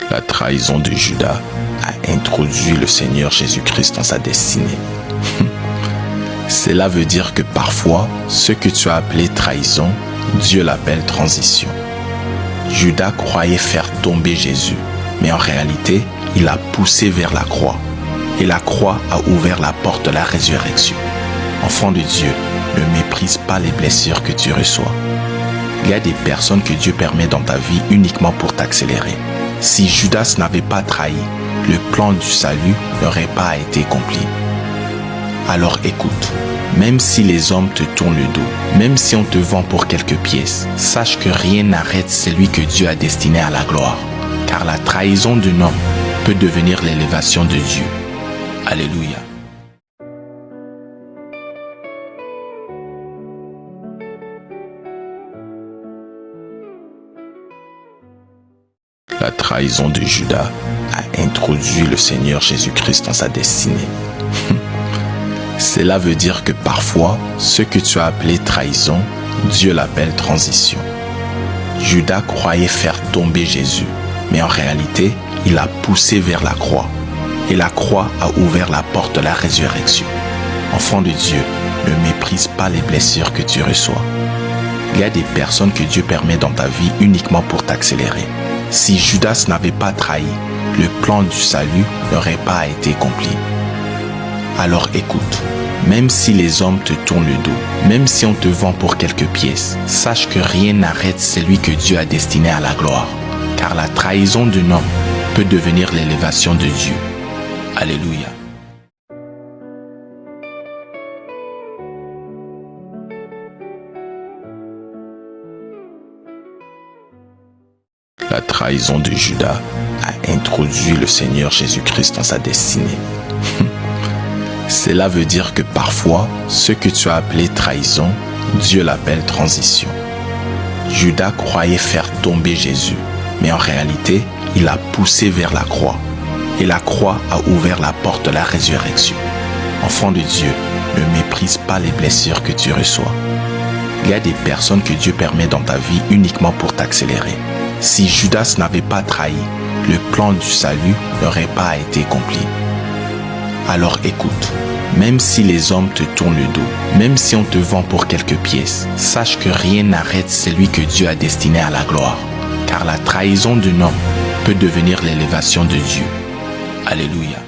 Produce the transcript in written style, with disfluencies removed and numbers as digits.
La trahison de Judas a introduit le Seigneur Jésus-Christ dans sa destinée. Cela veut dire que parfois, ce que tu as appelé trahison, Dieu l'appelle transition. Judas croyait faire tomber Jésus, mais en réalité, il l'a poussé vers la croix. Et la croix a ouvert la porte de la résurrection. Enfant de Dieu, ne méprise pas les blessures que tu reçois. Il y a des personnes que Dieu permet dans ta vie uniquement pour t'accélérer. Si Judas n'avait pas trahi, le plan du salut n'aurait pas été accompli. Alors écoute, même si les hommes te tournent le dos, même si on te vend pour quelques pièces, sache que rien n'arrête celui que Dieu a destiné à la gloire. Car la trahison d'un homme peut devenir l'élévation de Dieu. Alléluia. La trahison de Judas a introduit le Seigneur Jésus-Christ dans sa destinée. Cela veut dire que parfois, ce que tu as appelé trahison, Dieu l'appelle transition. Judas croyait faire tomber Jésus, mais en réalité, il l'a poussé vers la croix. Et la croix a ouvert la porte de la résurrection. Enfant de Dieu, ne méprise pas les blessures que tu reçois. Il y a des personnes que Dieu permet dans ta vie uniquement pour t'accélérer. Si Judas n'avait pas trahi, le plan du salut n'aurait pas été accompli. Alors écoute, même si les hommes te tournent le dos, même si on te vend pour quelques pièces, sache que rien n'arrête celui que Dieu a destiné à la gloire. Car la trahison d'un homme peut devenir l'élévation de Dieu. Alléluia. La trahison de Judas a introduit le Seigneur Jésus-Christ dans sa destinée. Cela veut dire que parfois, ce que tu as appelé trahison, Dieu l'appelle transition. Judas croyait faire tomber Jésus, mais en réalité, il l'a poussé vers la croix. Et la croix a ouvert la porte de la résurrection. Enfant de Dieu, ne méprise pas les blessures que tu reçois. Il y a des personnes que Dieu permet dans ta vie uniquement pour t'accélérer. Si Judas n'avait pas trahi, le plan du salut n'aurait pas été accompli. Alors écoute, même si les hommes te tournent le dos, même si on te vend pour quelques pièces, sache que rien n'arrête celui que Dieu a destiné à la gloire. Car la trahison d'un homme peut devenir l'élévation de Dieu. Alléluia.